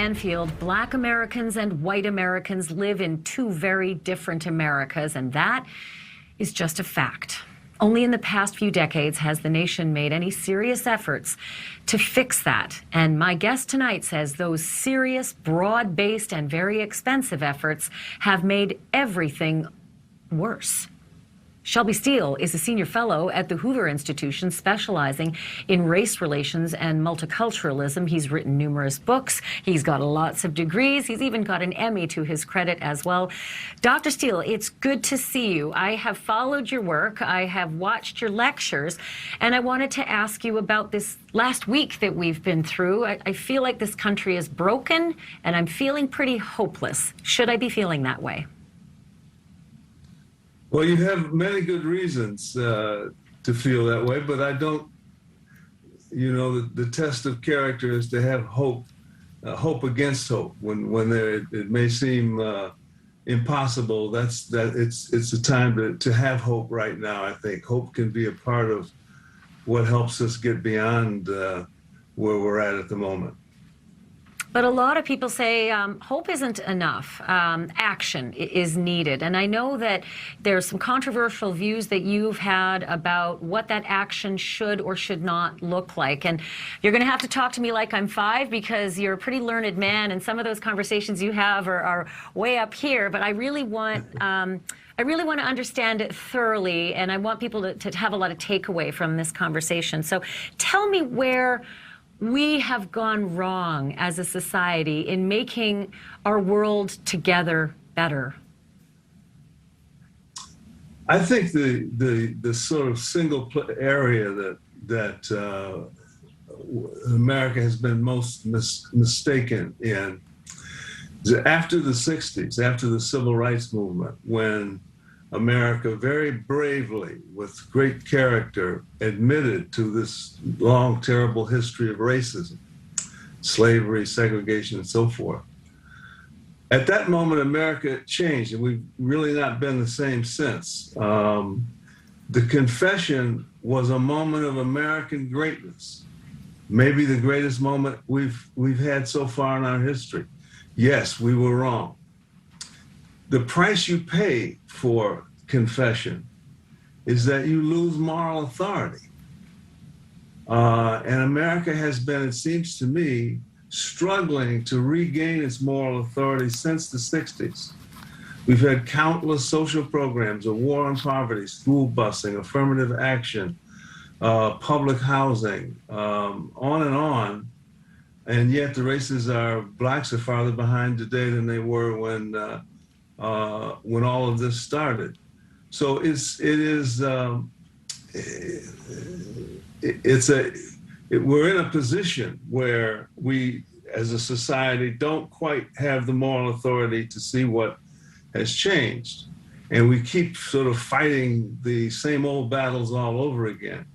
Anfield, Black Americans and white Americans live in two very different Americas, and that is just a fact. Only in the past few decades has the nation made any serious efforts to fix that. And my guest tonight says those serious, broad-based, and very expensive efforts have made everything worse. Shelby Steele is a senior fellow at the Hoover Institution, specializing in race relations and multiculturalism. He's written numerous books. He's got lots of degrees. He's even got an Emmy to his credit as well. Dr. Steele, it's good to see you. I have followed your work. I have watched your lectures, and I wanted to ask you about this last week that we've been through. I feel like this country is broken, and I'm feeling pretty hopeless. Should I be feeling that way? Well, you have many good reasons to feel that way, but I don't, the test of character is to have hope, hope against hope. When it may seem impossible, it's a time to have hope right now. I think hope can be a part of what helps us get beyond where we're at the moment. But a lot of people say hope isn't enough. Action is needed. And I know that there's some controversial views that you've had about what that action should or should not look like. And you're going to have to talk to me like I'm 5, because you're a pretty learned man, and some of those conversations you have are way up here. But I really want to understand it thoroughly, and I want people to have a lot of takeaway from this conversation. So tell me where we have gone wrong as a society in making our world together better. I think the sort of single area that America has been most mistaken in is after the 60s, after the Civil Rights Movement, when America very bravely, with great character, admitted to this long, terrible history of racism, slavery, segregation, and so forth. At that moment, America changed, and we've really not been the same since. The confession was a moment of American greatness, maybe the greatest moment we've had so far in our history. Yes, we were wrong. The price you pay for confession is that you lose moral authority. And America has been, it seems to me, struggling to regain its moral authority since the 60s. We've had countless social programs, a war on poverty, school busing, affirmative action, public housing, on and on. And yet the blacks are farther behind today than they were when all of this started. So we're in a position where we, as a society, don't quite have the moral authority to see what has changed. And we keep sort of fighting the same old battles all over again.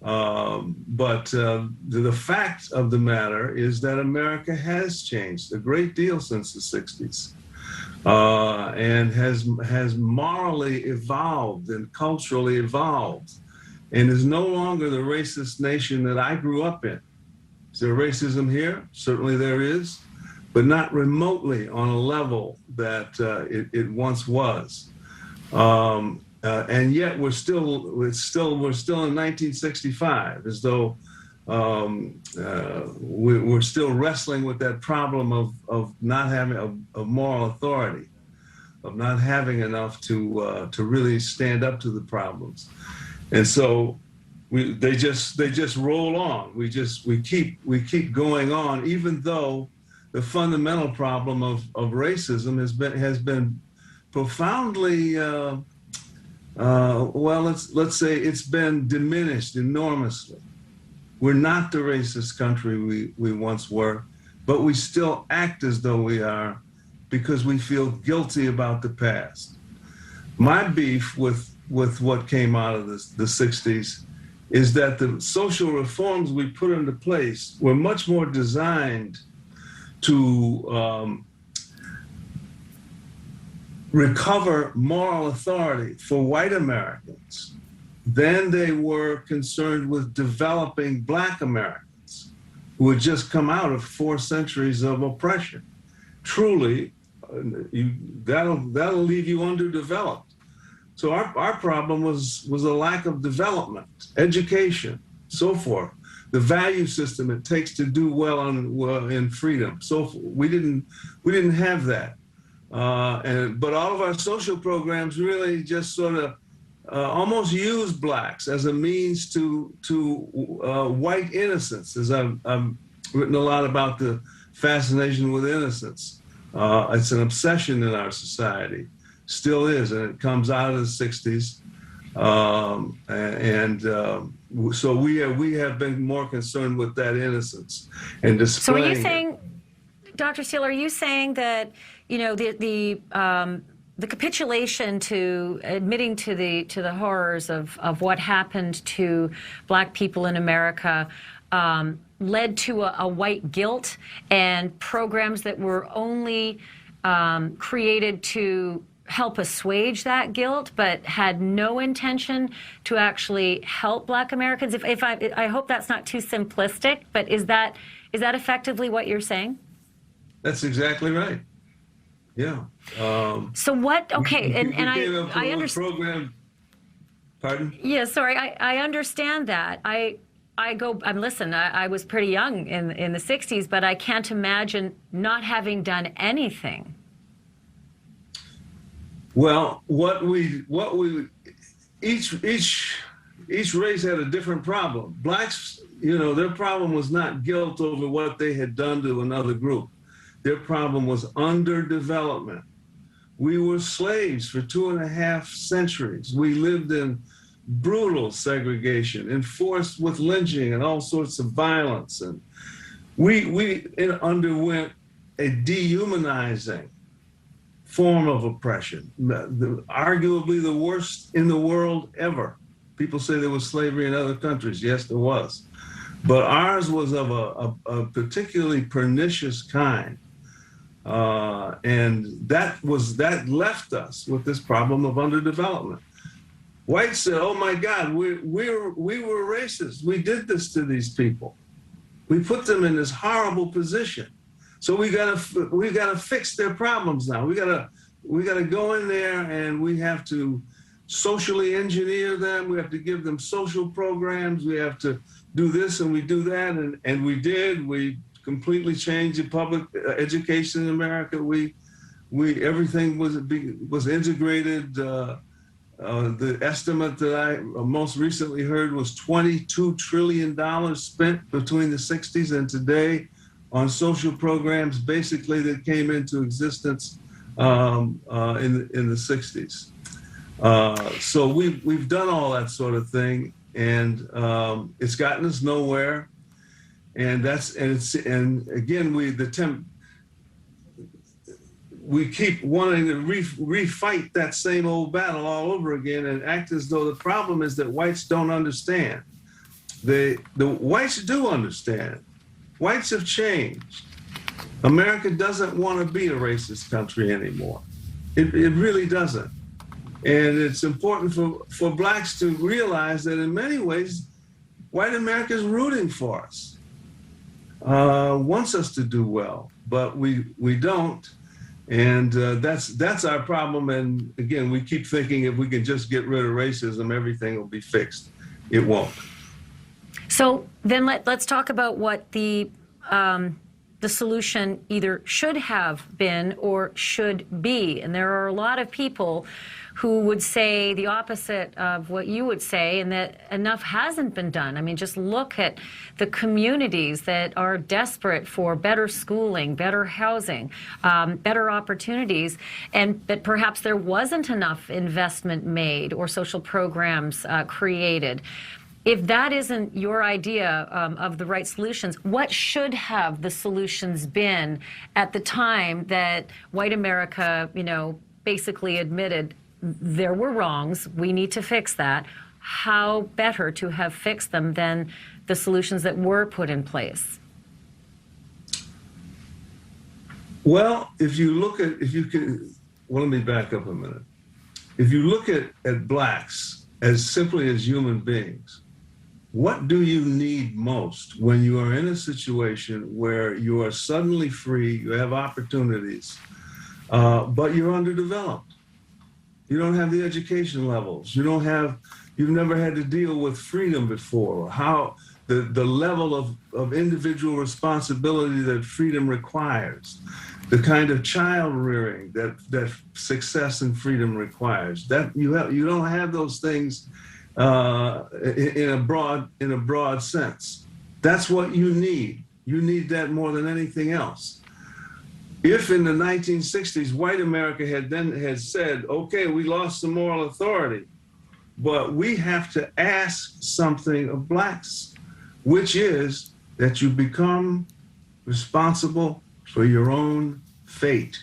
But the fact of the matter is that America has changed a great deal since the 60s. And has morally evolved and culturally evolved, and is no longer the racist nation that I grew up in. Is there racism here? Certainly there is, but not remotely on a level that it once was. And yet we're still in 1965, as though we're still wrestling with that problem of not having a moral authority, of not having enough to really stand up to the problems, and so they just roll on. We keep going on, even though the fundamental problem of racism has been profoundly let's say it's been diminished enormously. We're not the racist country we once were, but we still act as though we are because we feel guilty about the past. My beef with what came out of the 60s is that the social reforms we put into place were much more designed to recover moral authority for white Americans than they were concerned with developing Black Americans. who had just come out of 4 centuries of oppression. Truly, that'll leave you underdeveloped. So our problem was a lack of development, education, so forth. The value system it takes to do well in freedom. So we didn't have that. But all of our social programs really just sort of almost use blacks as a means to white innocence. As I've written a lot about the fascination with innocence. It's an obsession in our society, still is, and it comes out of the 60s. So we have been more concerned with that innocence and displaying. So are you saying, Dr. Steele, are you saying that, you know, the capitulation to admitting to the horrors of what happened to black people in America led to a white guilt, and programs that were only created to help assuage that guilt, but had no intention to actually help black Americans? If I hope that's not too simplistic, but is that effectively what you're saying? That's exactly right. Yeah. So what? Okay, and I understand. Program. Pardon? Yeah, sorry. I understand that. Listen, I was pretty young in the 60s, but I can't imagine not having done anything. Well, each race had a different problem. Blacks, you know, their problem was not guilt over what they had done to another group. Their problem was underdevelopment. We were slaves for 2.5 centuries. We lived in brutal segregation, enforced with lynching and all sorts of violence. And we underwent a dehumanizing form of oppression, arguably the worst in the world ever. People say there was slavery in other countries. Yes, there was. But ours was of a particularly pernicious kind. And that left us with this problem of underdevelopment. Whites said, "Oh my God, we were racist. We did this to these people. We put them in this horrible position. So we gotta fix their problems now. We gotta go in there and we have to socially engineer them. We have to give them social programs. We have to do this and we do that, and we did. We completely changed the public education in America. Everything was integrated. The estimate that I most recently heard was $22 trillion spent between the 60s and today on social programs, basically, that came into existence in the 60s. So we've done all that sort of thing, and it's gotten us nowhere. And again, we keep wanting to refight that same old battle all over again and act as though the problem is that whites don't understand. The whites do understand. Whites have changed. America doesn't want to be a racist country anymore. It really doesn't. And it's important for blacks to realize that in many ways, white America is rooting for us, wants us to do well, but we don't. And that's our problem. And again, we keep thinking if we can just get rid of racism, everything will be fixed. It won't. So then let's talk about what the solution either should have been or should be. And there are a lot of people who would say the opposite of what you would say, and that enough hasn't been done. I mean, just look at the communities that are desperate for better schooling, better housing, better opportunities, and that perhaps there wasn't enough investment made or social programs created. If that isn't your idea of the right solutions, what should have the solutions been at the time that white America, basically admitted there were wrongs, we need to fix that? How better to have fixed them than the solutions that were put in place? Well, let me back up a minute. If you look at blacks as simply as human beings, what do you need most when you are in a situation where you are suddenly free, you have opportunities, but you're underdeveloped? You don't have the education levels. You've never had to deal with freedom before, how the level of individual responsibility that freedom requires, the kind of child rearing that success and freedom requires. That you don't have those things in a broad sense. That's what you need. You need that more than anything else. If in the 1960s, white America had said, okay, we lost some moral authority, but we have to ask something of blacks, which is that you become responsible for your own fate.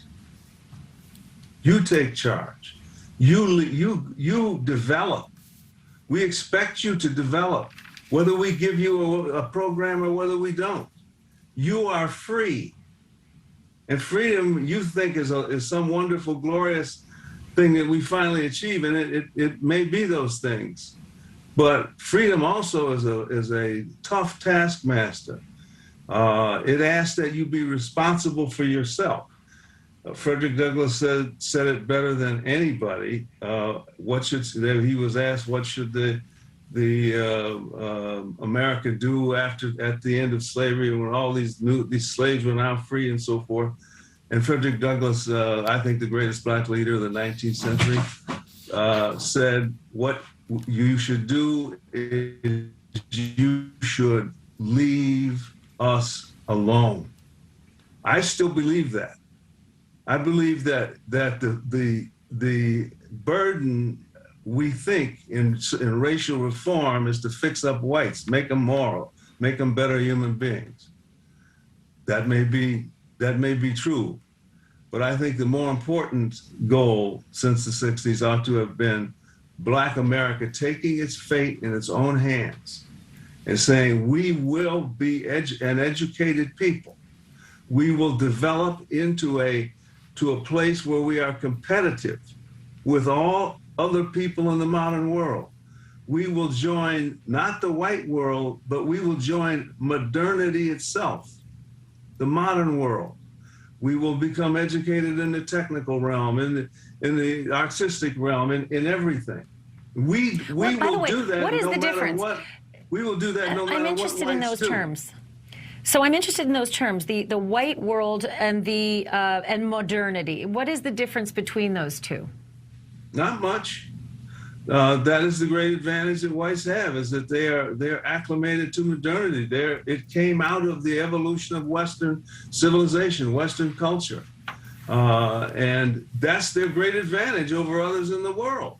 You take charge. You develop. We expect you to develop, whether we give you a program or whether we don't. You are free. And freedom, you think, is some wonderful, glorious thing that we finally achieve, and it may be those things. But freedom also is a tough taskmaster. It asks that you be responsible for yourself. Frederick Douglass said it better than anybody. He was asked, what should the America do at the end of slavery, when all these slaves were now free and so forth? And Frederick Douglass, I think the greatest black leader of the 19th century, said, what you should do is you should leave us alone. I still believe that. I believe that the burden we think in racial reform is to fix up whites, make them moral, make them better human beings. That may be true, but I think the more important goal since the 60s ought to have been Black America taking its fate in its own hands and saying, we will be an educated people. We will develop into a place where we are competitive with all other people in the modern world. We will join not the white world, but we will join modernity itself, the modern world. We will become educated in the technical realm, in the artistic realm, in everything. We will do that. What is the difference? We will do that no matter what. I'm interested in those terms. So I'm interested in those terms, the white world and and modernity. What is the difference between those two? Not much. That is the great advantage that whites have, is that they're acclimated to modernity. It came out of the evolution of Western civilization, Western culture. And that's their great advantage over others in the world,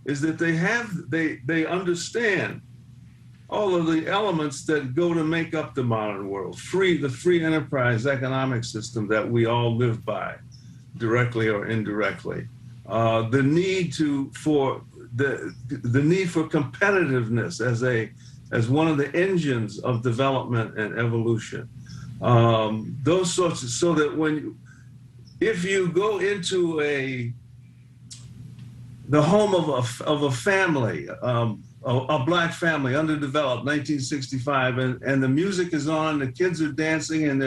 is that they understand all of the elements that go to make up the modern world, the free enterprise economic system that we all live by, directly or indirectly. The need for competitiveness as one of the engines of development and evolution. Those sorts of, so that if you go into the home of a family, a black family, underdeveloped, 1965, and the music is on, the kids are dancing, and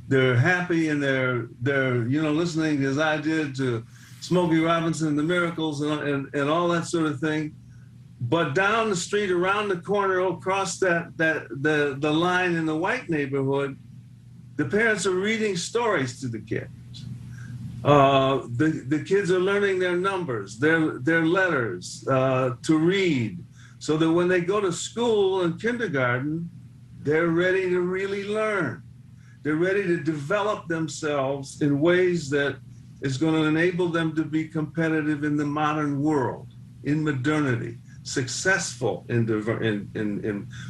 they're happy, and they're listening, as I did, to Smokey Robinson and the Miracles and all that sort of thing. But down the street, around the corner, across the line in the white neighborhood, the parents are reading stories to the kids. The kids are learning their numbers, their letters to read, so that when they go to school and kindergarten, they're ready to really learn. They're ready to develop themselves in ways that is going to enable them to be competitive in the modern world, in modernity, successful in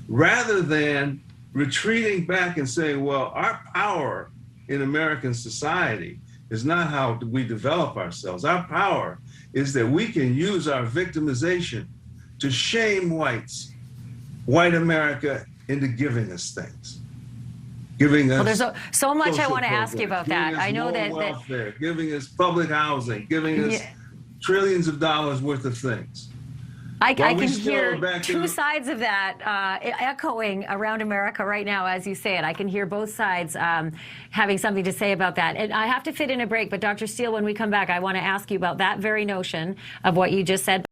rather than retreating back and saying, well, our power in American society is not how we develop ourselves. Our power is that we can use our victimization to shame white America into giving us things. Giving us, well, there's so much I want to ask you about that. I know that welfare, giving us public housing, giving us trillions of dollars worth of things. I While we can still hear are back in two the- sides of that echoing around America right now as you say it. I can hear both sides having something to say about that. And I have to fit in a break, but Dr. Steele, when we come back, I want to ask you about that very notion of what you just said.